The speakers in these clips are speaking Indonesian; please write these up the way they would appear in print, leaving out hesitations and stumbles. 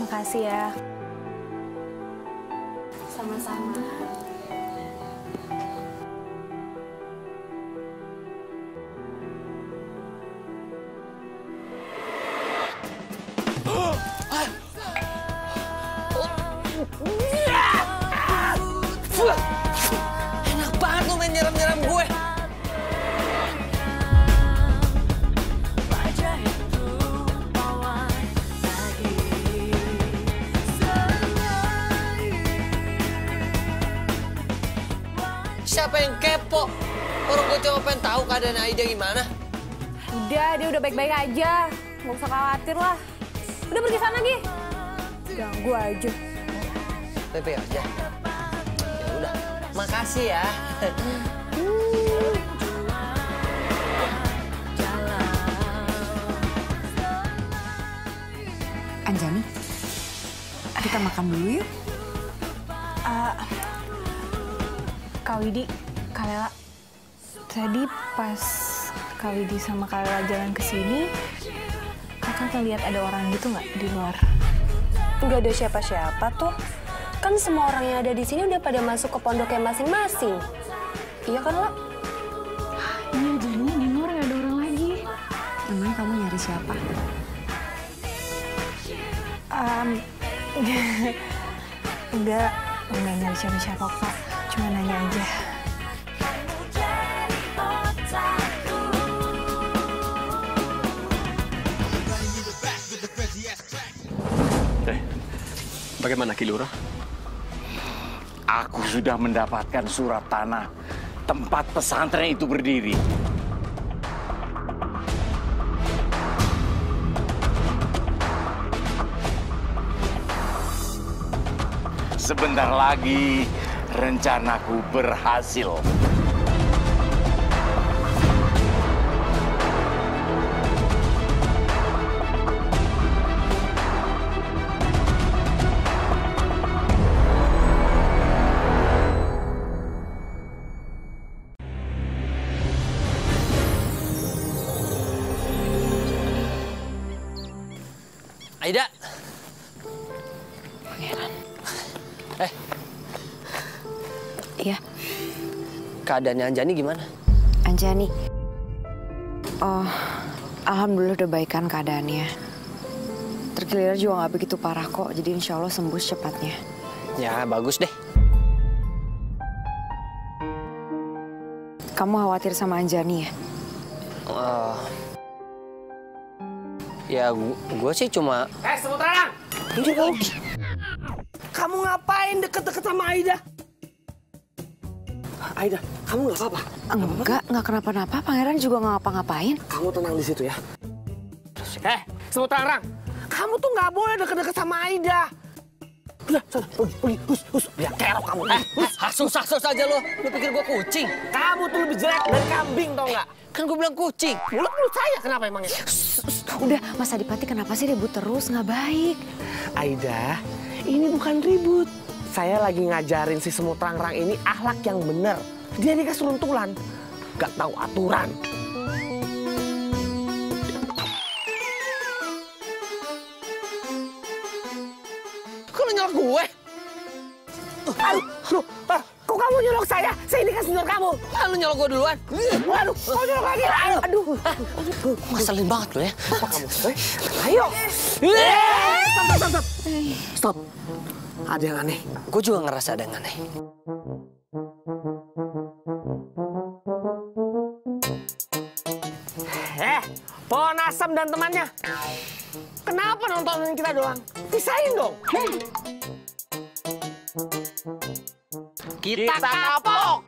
Makasih ya. Sama-sama. Enak banget lu main nyeram-nyeram gue. Siapa yang kepo? Orang gue cuma pengen tahu keadaan Aida gimana. Udah, dia udah baik-baik aja. Nggak usah khawatir lah. Udah pergi sana, Gi. Ganggu aja. Pepe aja. Ya udah, makasih ya. Anjani, kita makan dulu yuk. Kak Widi, Kak Lela. Tadi pas Kak Widi sama Kak Lela jalan ke sini, kakak ngeliat ada orang gitu nggak di luar? Nggak ada siapa-siapa tuh. Kan semua orang yang ada di sini udah pada masuk ke pondoknya masing-masing. Iya kan, La? Iya, jadi di luar nggak ada orang lagi. Emang kamu nyari siapa? Enggak nyari siapa-siapa, Kak. Cuma nanya aja. Bagaimana Ki Lurah? Aku sudah mendapatkan surat tanah tempat pesantren itu berdiri. Sebentar lagi rencanaku berhasil. Aida. Pangeran. Iya. Keadaannya Anjani gimana? Anjani. Oh, alhamdulillah udah baikan keadaannya. Terkilir juga nggak begitu parah kok, jadi insya Allah sembuh secepatnya. Ya, bagus deh. Kamu khawatir sama Anjani ya? Ya, gue sih cuma... Semut terang! Ini kau. Kamu ngapain deket-deket sama Aida? Aida, kamu nggak apa-apa? Nggak kenapa-napa. Pangeran juga nggak ngapa-ngapain. Kamu tenang di situ ya. Semut terang! Kamu tuh nggak boleh deket-deket sama Aida. Udah, sana, pergi, hus. Biar kerok kamu. Sus aja lo. Lo pikir gue kucing? Kamu tuh lebih jelek dari kambing, tau nggak? Kan gue bilang kucing. Mulut saya kenapa emangnya? Udah, Mas Adipati kenapa sih ribut terus? Nggak baik. Aida, ini bukan ribut. Saya lagi ngajarin si semut terang ini akhlak yang benar. Dia ini keseruntulan, gak tahu aturan. Kok lo nyolok gue? Aduh, kok kamu nyolok saya? Saya ini kan senior kamu. Lu nyolok gue duluan. Waduh, kau nyolok lagi. Aduh. Ngeselin banget lo ya. Apa kamu? Ayo. Stop. Ada yang aneh. Gue juga ngerasa ada yang aneh. Pohon Asam dan temannya. Kenapa nontonin kita doang? Pisahin dong. Kita kapok.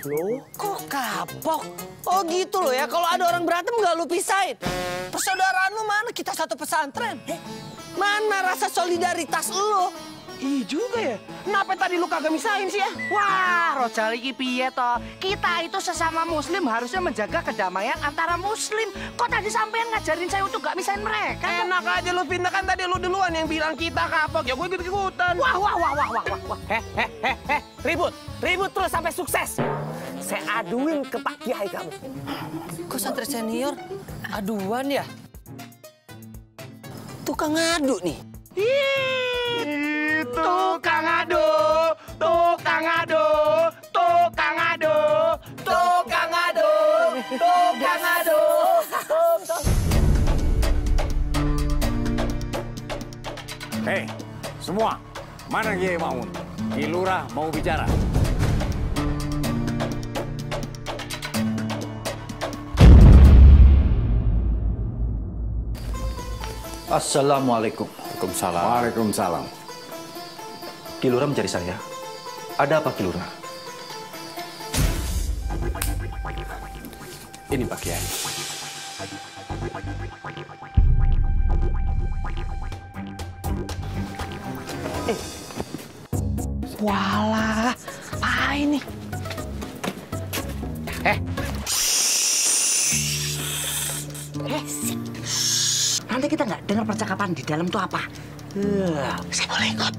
Loh? Kok kapok? Oh gitu loh ya, kalau ada orang berantem nggak lu pisahin. Persaudaraan lu mana? Kita satu pesantren. Mana rasa solidaritas lu? Iya juga ya. Kenapa tadi lu kagak misahin sih ya? Wah, Rojal iki piye toh? Kita itu sesama muslim harusnya menjaga kedamaian antara muslim. Kok tadi sampean ngajarin saya untuk gak misahin mereka? Enak aja lu, Vina, kan tadi lu duluan yang bilang kita kapok. Ya gue ikut-ikutan. Wah. Ribut terus sampai sukses. Saya aduin ke Pak Kiai kamu. Kok santri senior aduan ya? Tukang ngadu nih. Tukang ado, tukang ado, tukang ado, tukang ado, tukang ado. Hei, semua, mana Kiai Ma'mun? Ki Lurah mau bicara. Assalamualaikum. Waalaikumsalam. Waalaikumsalam. Ki Lurah mencari saya. Ada apa Ki Lurah? Ini Pak Kiai. Walah, apa ini? Nanti kita nggak dengar percakapan di dalam tuh apa? Saya boleh ikut.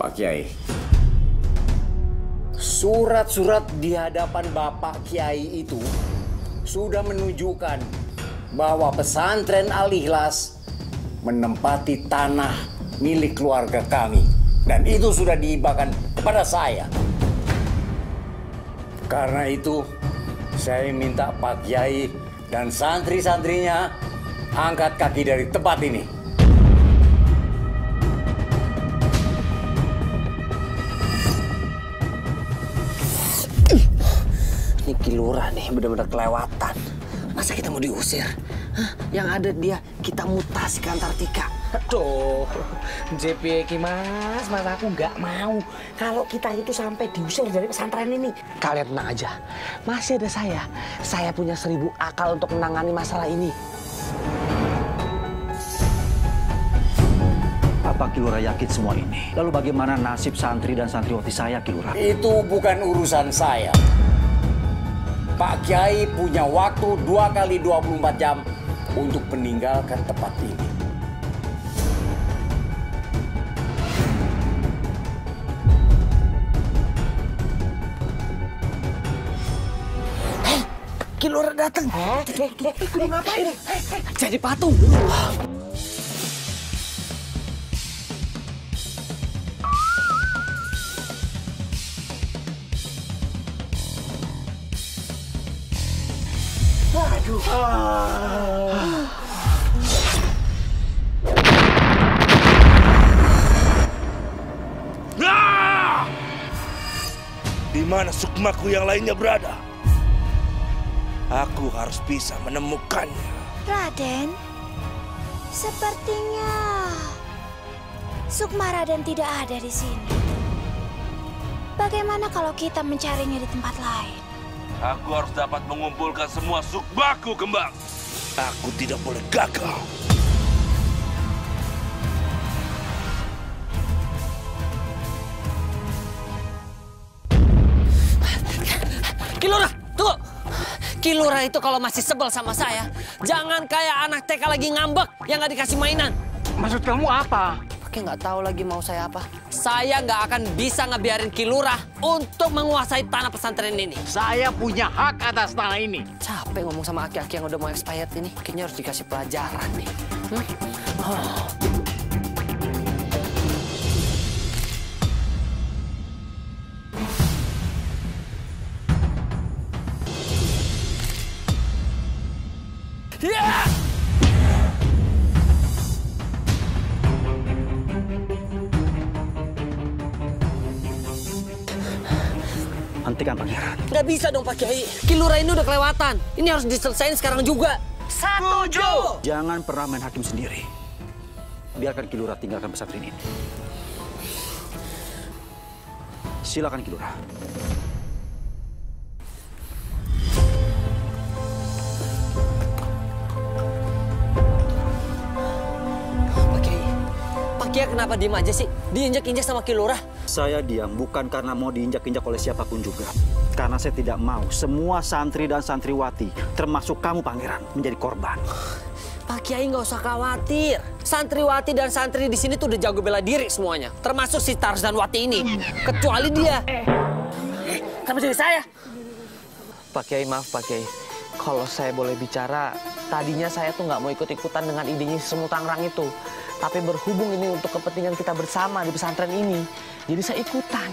Pak Kiai, surat-surat di hadapan Bapak Kiai itu sudah menunjukkan bahwa pesantren Al-Ikhlas menempati tanah milik keluarga kami. Dan itu sudah dihibakan kepada saya. Karena itu, saya minta Pak Kiai dan santri-santrinya angkat kaki dari tempat ini. Ini Ki Lurah nih benar-benar kelewatan. Masa kita mau diusir? Hah? Yang ada dia kita mutasi ke Antartika. Aduh, JP Mas aku nggak mau kalau kita itu sampai diusir dari pesantren ini. Kalian tenang aja, masih ada saya. Saya punya 1000 akal untuk menangani masalah ini. Apa Ki Lurah yakin semua ini? Lalu bagaimana nasib santri dan santriwati saya Ki Lurah? Itu bukan urusan saya. Pak Kiai punya waktu 2 kali 24 jam untuk meninggalkan tempat ini. Ki Lurah datang. Lu ngapain? Jadi patung. Di mana sukmaku yang lainnya berada? Aku harus bisa menemukannya. Raden, sepertinya sukma Raden tidak ada di sini. Bagaimana kalau kita mencarinya di tempat lain? Aku harus dapat mengumpulkan semua sukmaku kembali. Aku tidak boleh gagal. Ki Lurah, tunggu. Ki Lurah itu kalau masih sebel sama saya, jangan kayak anak TK lagi ngambek yang nggak dikasih mainan. Maksud kamu apa? Pakai nggak tahu lagi mau saya apa. Saya nggak akan bisa ngebiarin Ki Lurah untuk menguasai tanah pesantren ini. Saya punya hak atas tanah ini. Capek ngomong sama aki-aki yang udah mau expired ini. Kayaknya harus dikasih pelajaran nih. Oh. Yeah! Hentikan pangeran. Nggak bisa dong Pak Kiai. Ki Lurah ini udah kelewatan. Ini harus diselesain sekarang juga. Setuju. Jangan pernah main hakim sendiri. Biarkan Ki Lurah tinggalkan pesantren ini. Silakan Ki Lurah. Pak Kiai kenapa diem aja sih? Diinjak-injak sama Ki Lurah. Saya diam bukan karena mau diinjak-injak oleh siapapun juga. Karena saya tidak mau semua santri dan santriwati, termasuk kamu pangeran, menjadi korban. Pak Kiai nggak usah khawatir. Santriwati dan santri di sini tuh udah jago bela diri semuanya. Termasuk si Tarzan Wati ini. Kecuali dia. Kenapa jadi saya? Pak Kiai, maaf Pak Kiai. Kalau saya boleh bicara, tadinya saya tuh nggak mau ikut-ikutan dengan idenya si Semut Tangrang itu. Tapi berhubung ini untuk kepentingan kita bersama di pesantren ini, jadi saya ikutan.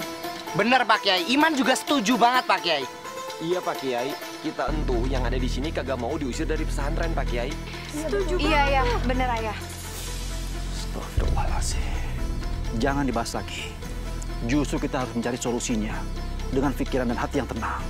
Bener Pak Kiai, Iman juga setuju banget Pak Kiai. Iya Pak Kiai, kita entu yang ada di sini kagak mau diusir dari pesantren Pak Kiai. Setuju banget. Iya, bener Ayah. Astagfirullahaladzim. Jangan dibahas lagi. Justru kita harus mencari solusinya dengan pikiran dan hati yang tenang.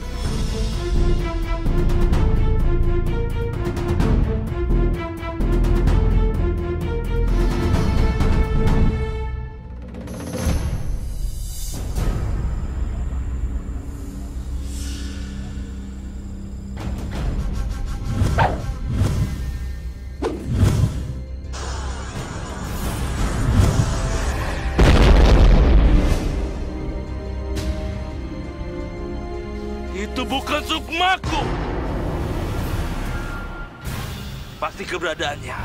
Itu bukan sukmaku. Pasti keberadaannya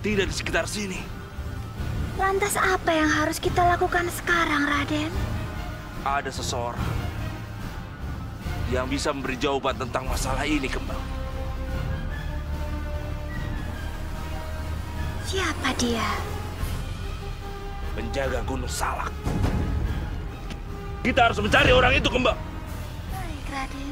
tidak di sekitar sini. Lantas apa yang harus kita lakukan sekarang, Raden? Ada seseorang yang bisa memberi jawaban tentang masalah ini, Kembang. Siapa dia? Penjaga Gunung Salak. Kita harus mencari orang itu, Kembang. Baik, Raden.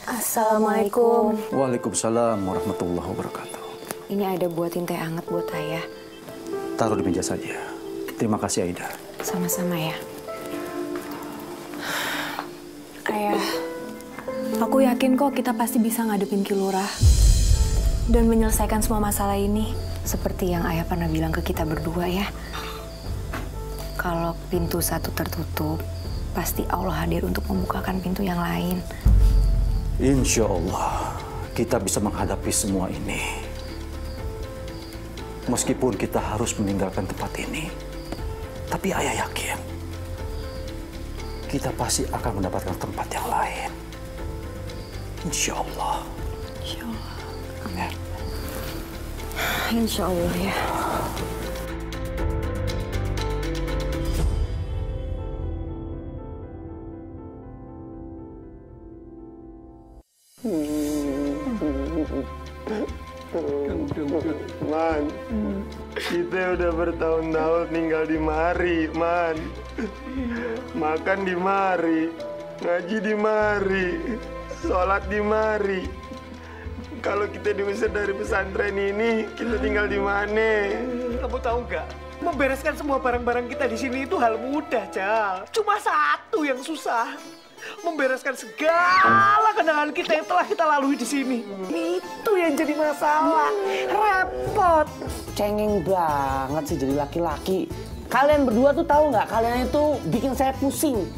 Assalamualaikum. Waalaikumsalam warahmatullahi wabarakatuh. Ini Aida buatin teh hangat buat Ayah. Taruh di meja saja. Terima kasih Aida. Sama-sama ya. Ayah, aku yakin kok kita pasti bisa ngadepin Ki Lurah dan menyelesaikan semua masalah ini. Seperti yang Ayah pernah bilang ke kita berdua ya. Kalau pintu satu tertutup, pasti Allah hadir untuk membukakan pintu yang lain. Insya Allah kita bisa menghadapi semua ini. Meskipun kita harus meninggalkan tempat ini, tapi Ayah yakin kita pasti akan mendapatkan tempat yang lain. Insya Allah. Insya Allah. Amin. Insya Allah ya. Man, kita udah bertahun-tahun tinggal di mari, Man. Makan di mari, ngaji di mari, sholat di mari. Kalau kita diusir dari pesantren ini, kita tinggal di mana? Kamu tahu nggak? Membereskan semua barang-barang kita di sini itu hal mudah, Cal. Cuma satu yang susah. Membereskan segala kenangan kita yang telah kita lalui di sini. Itu yang jadi masalah. Repot. Cengeng banget sih jadi laki-laki. Kalian berdua tuh tahu nggak? Kalian itu bikin saya pusing.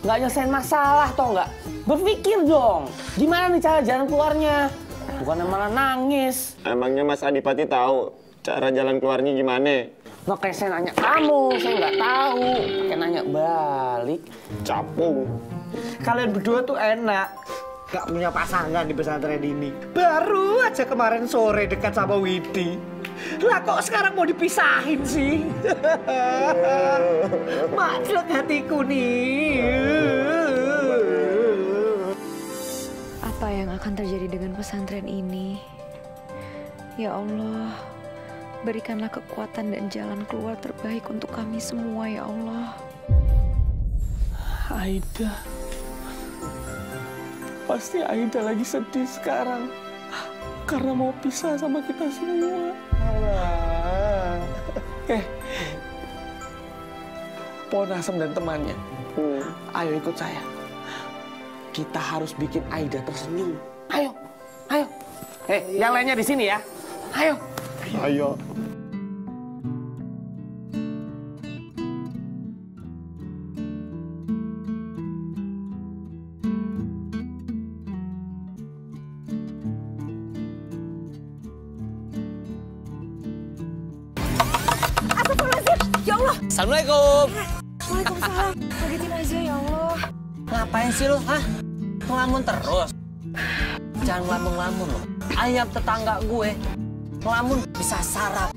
Nggak nyelesain masalah, tau nggak? Berpikir dong. Gimana nih cara jalan keluarnya? Bukannya malah nangis. Emangnya Mas Adipati tahu cara jalan keluarnya gimana? Nggak kayak saya nanya kamu, saya nggak tahu. Kayak nanya balik. Capung. Kalian berdua tuh enak. Gak punya pasangan di pesantren ini. Baru aja kemarin sore dekat sama Widi. Lah kok sekarang mau dipisahin sih? Maksud hatiku nih. Apa yang akan terjadi dengan pesantren ini? Ya Allah, berikanlah kekuatan dan jalan keluar terbaik untuk kami semua ya Allah. Aida. Pasti Aida lagi sedih sekarang. Karena mau pisah sama kita semua. Pohon Asem dan temannya. Ayo ikut saya. Kita harus bikin Aida tersenyum. Ayo, ayo. Yang lainnya di sini ya. Ayo. Ayo. Ya Allah. Assalamualaikum. Waalaikumsalam. Kagetin aja ya Allah. Ngapain sih lu, hah? Ngelamun terus. Jangan ngelamun-ngelamun loh. Ayam tetangga gue ngelamun bisa sarap.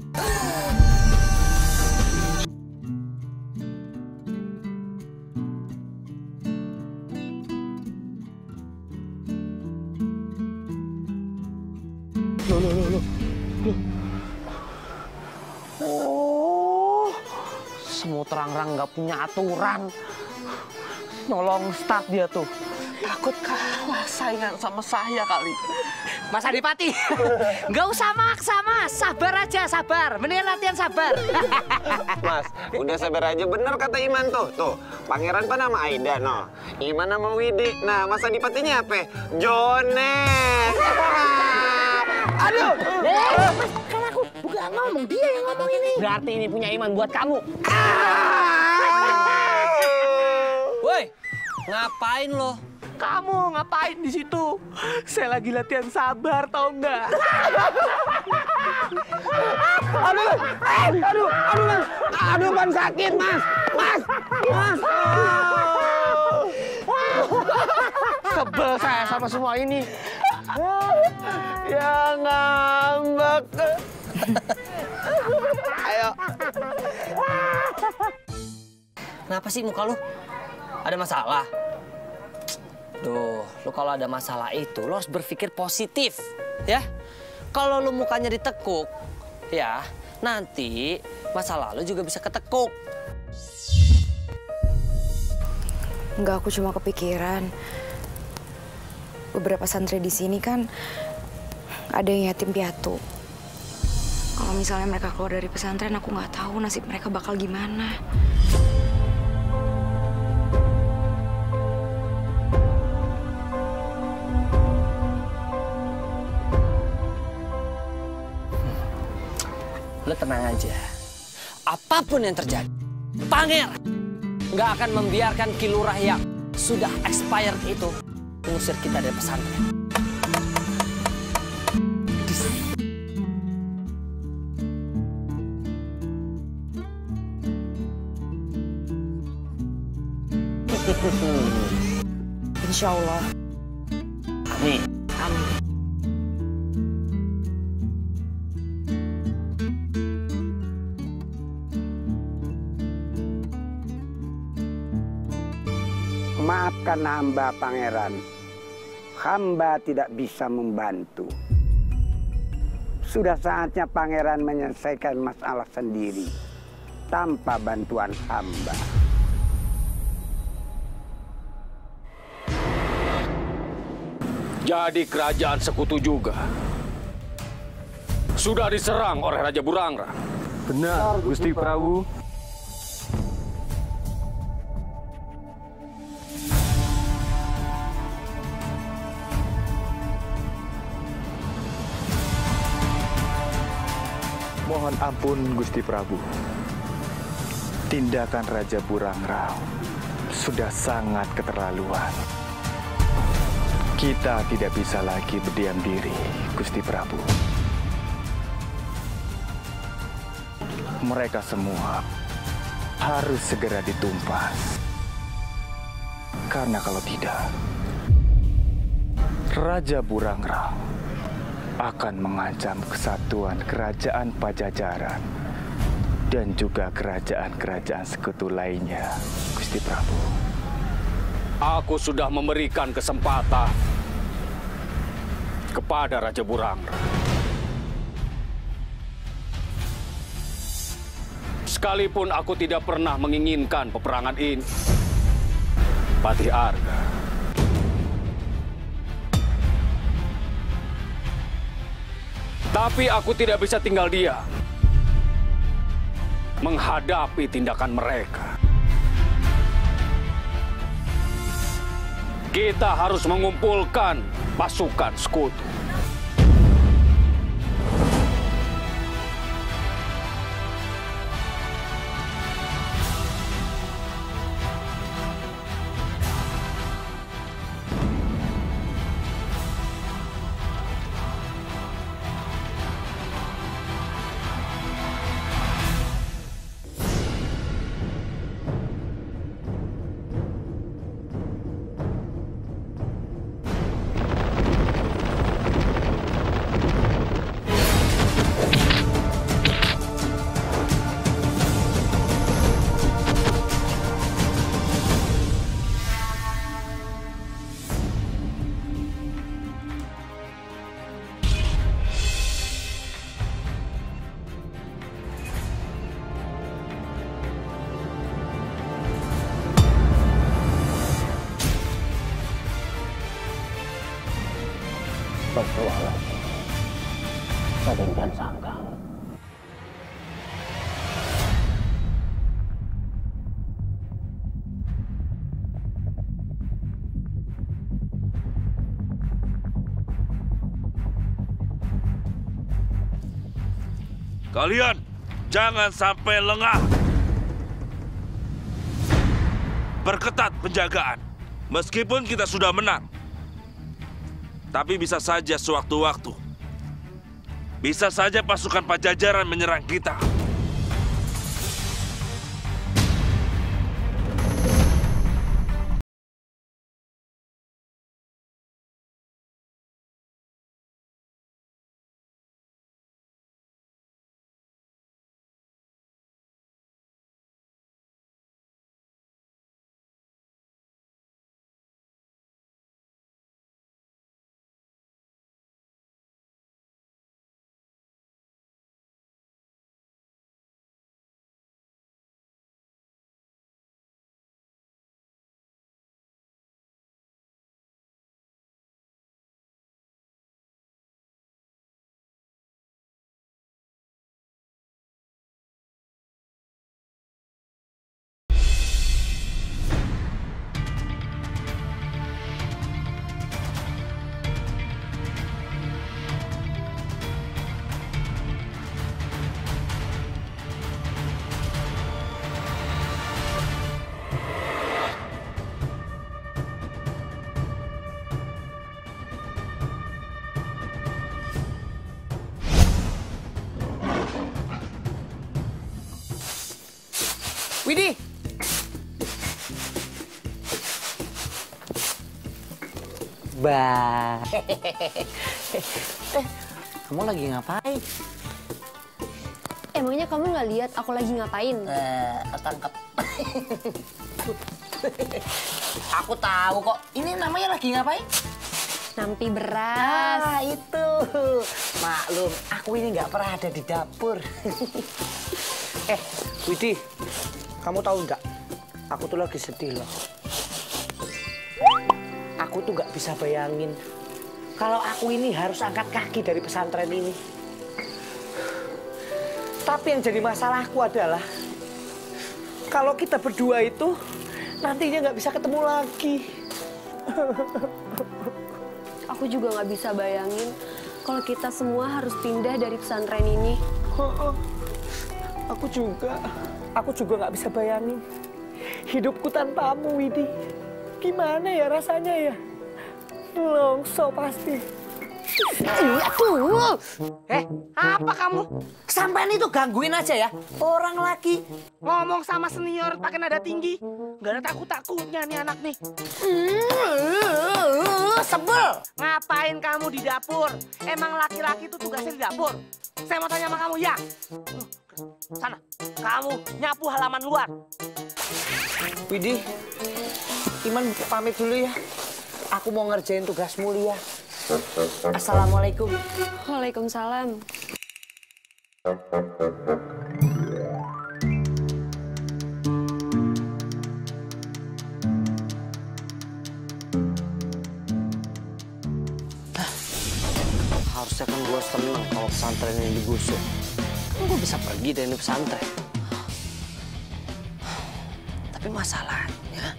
Oh, semua terang-terang nggak punya aturan. Nolong start dia tuh. Takut kalah saingan sama saya kali. Mas Adipati, nggak usah maksa mas, sabar aja, sabar. Mendingan latihan sabar. Mas, udah sabar aja. Bener kata Iman tuh. Tuh, Pangeran kan nama Aida, no. Iman nama Widi. Nah, Mas Adipatinya apa? Jones. Aduh! Kan aku bukan ngomong, dia yang ngomong ini. Berarti ini punya Iman buat kamu. Woi, ngapain lo? Kamu ngapain di situ? Saya lagi latihan sabar, tau nggak? Aduh, Pan sakit, Mas. Sebel saya sama semua ini. Ya ngambek. Ayo. Kenapa sih muka lu? Ada masalah? Duh, lu kalau ada masalah itu, lu harus berpikir positif, ya. Kalau lu mukanya ditekuk, ya, nanti masa lalu juga bisa ketekuk. Enggak, aku cuma kepikiran. Beberapa santri di sini kan ada yang yatim piatu. Kalau misalnya mereka keluar dari pesantren, aku nggak tahu nasib mereka bakal gimana. Lu tenang aja. Apapun yang terjadi, Pangeran nggak akan membiarkan kilurah yang sudah expired itu mengusir kita dari pesantren. Insya Allah. Amin. Amin. Maafkan hamba, Pangeran. Hamba tidak bisa membantu. Sudah saatnya Pangeran menyelesaikan masalah sendiri tanpa bantuan hamba. Jadi kerajaan Sekutu juga sudah diserang oleh Raja Burangrang. Benar, Gusti Prabu. Mohon ampun, Gusti Prabu. Tindakan Raja Burangrang sudah sangat keterlaluan. Kita tidak bisa lagi berdiam diri, Gusti Prabu. Mereka semua harus segera ditumpas. Karena kalau tidak, Raja Burangrang akan mengancam kesatuan kerajaan Pajajaran dan juga kerajaan-kerajaan sekutu lainnya, Gusti Prabu. Aku sudah memberikan kesempatan kepada Raja Burangrang. Sekalipun aku tidak pernah menginginkan peperangan ini, Patih Arga. Tapi aku tidak bisa tinggal diam menghadapi tindakan mereka. Kita harus mengumpulkan pasukan sekutu. Astagfirullahaladzim. Raden Kian Santang. Kalian jangan sampai lengah. Perketat penjagaan. Meskipun kita sudah menang, tapi bisa saja sewaktu-waktu, bisa saja pasukan Pajajaran menyerang kita. Widih! Bah. Kamu lagi ngapain? Emangnya kamu nggak lihat aku lagi ngapain? Ketangkep. Aku tahu kok. Ini namanya lagi ngapain? Nampi beras. Ah, itu. Maklum, aku ini nggak pernah ada di dapur. Widih, kamu tahu nggak? Aku tuh lagi sedih loh. Aku tuh nggak bisa bayangin kalau aku ini harus angkat kaki dari pesantren ini. Tapi yang jadi masalahku adalah kalau kita berdua itu nantinya nggak bisa ketemu lagi. Aku juga nggak bisa bayangin kalau kita semua harus pindah dari pesantren ini. Aku juga nggak bisa bayangin hidupku tanpamu, Widih. Gimana ya rasanya ya? Longso pasti. Aduh! Apa kamu? Sampean itu gangguin aja ya. Orang lagi Ngomong sama senior pakai nada tinggi. Nggak ada takut-takutnya nih anak nih. Sebel! Ngapain kamu di dapur? Emang laki-laki itu tugasnya di dapur? Saya mau tanya sama kamu ya. Sana, kamu nyapu halaman luar. Widih, Iman pamit dulu ya. Aku mau ngerjain tugas mulia. Assalamualaikum. Waalaikumsalam. Harusnya kan gue seneng kalau pesantren ini digusur. Kan gue bisa pergi dari pesantren. Tapi masalahnya,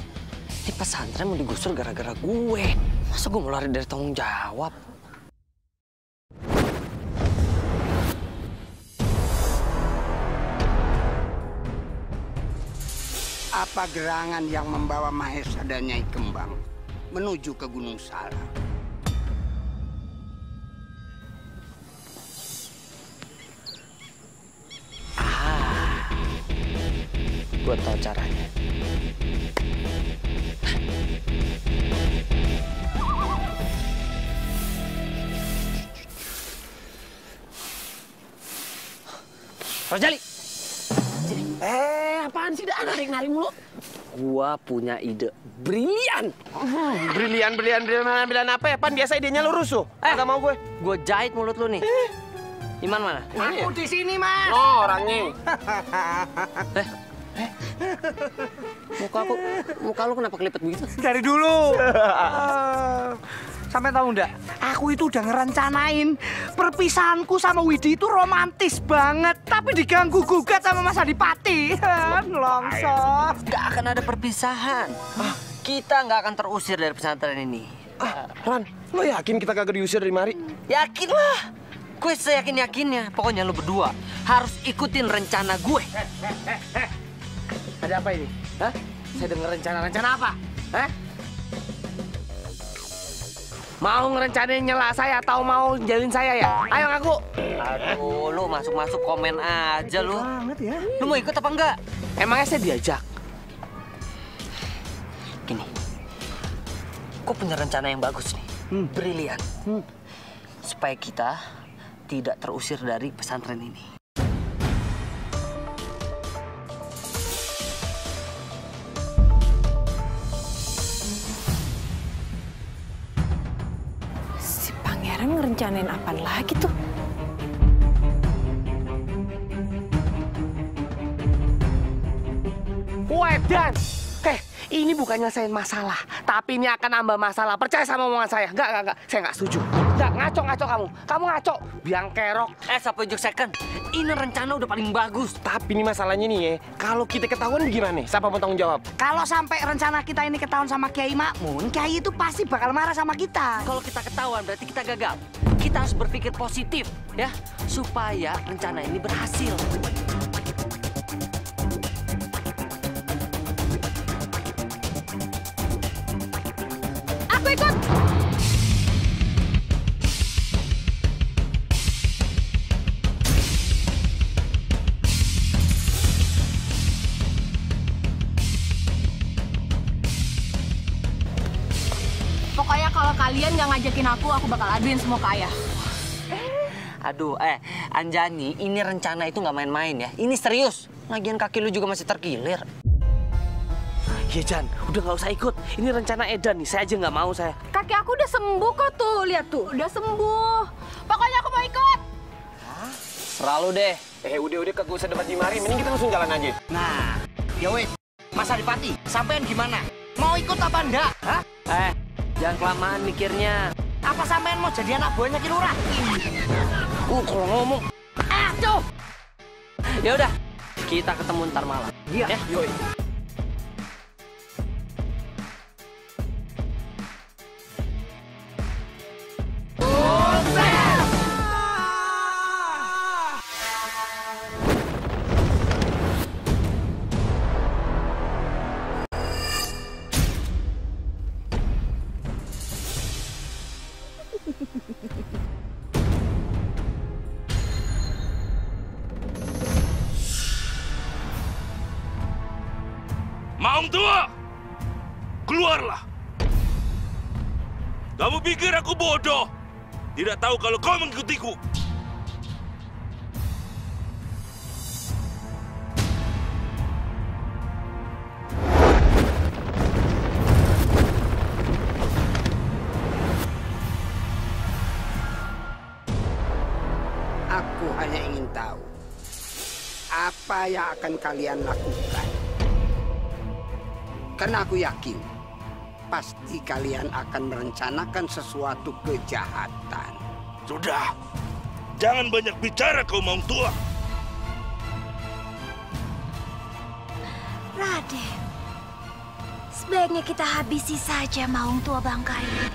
ini pesantren mau digusur gara-gara gue. Masa gue mau lari dari tanggung jawab? Apa gerangan yang membawa Mahesa dan Nyai Kembang menuju ke Gunung Salak? Gue tahu caranya. Rojali! Apaan sih? Dah narik-narik mulu. Gua punya ide brilian. Brilian apa ya? Pan biasa idenya lurus tuh. Nggak mau gue. Gue jahit mulut lu nih. Iman mana? Aku di sini, Mas. Oh, orangnya. Muka lu kenapa kelipet begitu? Dari dulu. sampai tahu ndak? Aku itu udah ngerencanain perpisahanku sama Widi itu romantis banget, tapi diganggu gugat sama Mas Adipati. Longso. Nggak akan ada perpisahan. Kita nggak akan terusir dari pesantren ini. Ran, lo yakin kita kagak diusir dari mari? Yakin lah. Gue seyakin-yakinnya. Pokoknya lo berdua harus ikutin rencana gue. Ada apa ini? Hah? Saya dengar rencana apa? Hah? Mau ngerencanain nyela saya atau mau jalin saya ya? Ayo ngaku. Aduh, lu masuk-masuk komen aja lu. Banget ya. Lu mau ikut apa enggak? Emangnya saya diajak? Gini, gue punya rencana yang bagus nih. Brilian. Supaya kita tidak terusir dari pesantren ini. Pangeran ngerencanain apa lagi tuh? Wedan! Ini bukan nyelesain masalah, tapi ini akan nambah masalah. Percaya sama omongan saya. Enggak. Saya nggak setuju. Enggak, ngaco kamu. Kamu ngaco. Biang kerok. Sampai second. Ini rencana udah paling bagus. Tapi ini masalahnya nih ya, kalau kita ketahuan gimana? Siapa mau tanggung jawab? Kalau sampai rencana kita ini ketahuan sama Kiai Makmun, Kiai itu pasti bakal marah sama kita. Kalau kita ketahuan berarti kita gagal. Kita harus berpikir positif, ya, supaya rencana ini berhasil. Aku ikut. Pokoknya kalau kalian nggak ngajakin aku bakal aduin semua ke ayah. Aduh, Anjani, ini rencana itu nggak main-main ya. Ini serius. Lagian kaki lu juga masih terkilir. Ya Jan, udah nggak usah ikut. Ini rencana Edan nih, saya aja nggak mau saya. Kaki aku udah sembuh kok tuh, lihat tuh, udah sembuh. Pokoknya aku mau ikut. Selalu deh. Udah kagak usah debat di mari, mending kita langsung jalan aja. Nah, ya wes, Mas Adipati, sampean gimana? Mau ikut apa enggak? Hah? Jangan kelamaan mikirnya. Apa sampean mau jadi anak buahnya Ki Lurah? Kalau ngomong. Aduh. Ya udah, kita ketemu ntar malam. Iya. Ya? Yoi. Maung tua, keluarlah. Kamu pikir aku bodoh? Tidak tahu kalau kau mengikutiku. Aku hanya ingin tahu apa yang akan kalian lakukan. Karena aku yakin pasti kalian akan merencanakan sesuatu kejahatan. Sudah, jangan banyak bicara kau Maung tua. Raden, sebaiknya kita habisi saja Maung tua bangka ini.